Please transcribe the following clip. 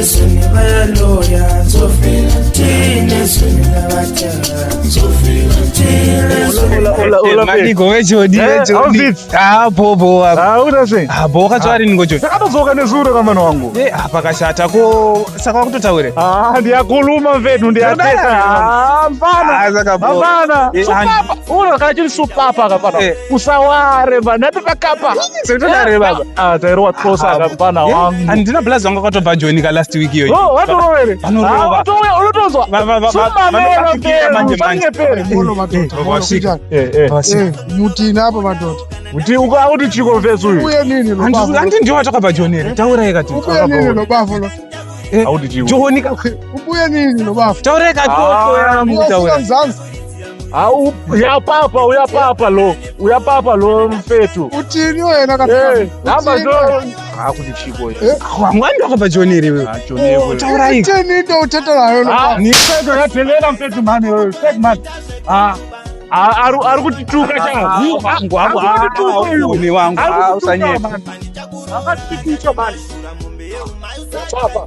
Tinezweni bayaloya zofika Tinezweni labatya zofika Tinezweni Maliko wejodi bobo bobo kachwari ningocho Akatozoka nezure kamano wangu. apa kashata ko saka kutotaure Ndiyakhuluma mfethu ndiyathetha. Mfana. Mfana. Supapa. Unakachini supapa kapana. Usaware bana tukakapa. sekutodare baba Tairo watkosa kapana wangu. andina blazi wangu akatobva joni ka last week iyo Watorowere. Vanorova. Unotozwa. Mutina apa madhodha. Uti ukakuti chiko mfethu uyu. Uye nini lo bafo? andi ndiwa takabva joni taurai kati Ubuye nini lo bafo lo? Auti chiko. joni ka Ubuye nini lo bafo? taurai kati Uyafika Mzansi. Uyapapa lo mfethu. Uthini wena kahle? Hamba nje. Akuti chiko yini. mwandi wakabva joni riwe taurai Uthini into uthetha nayo lo bafo? Ni mfethu yathelela mfethu mani wewe. Fake man. Ari kutituka cha. ni wangu usanyeka Akatituka mani. Chapa.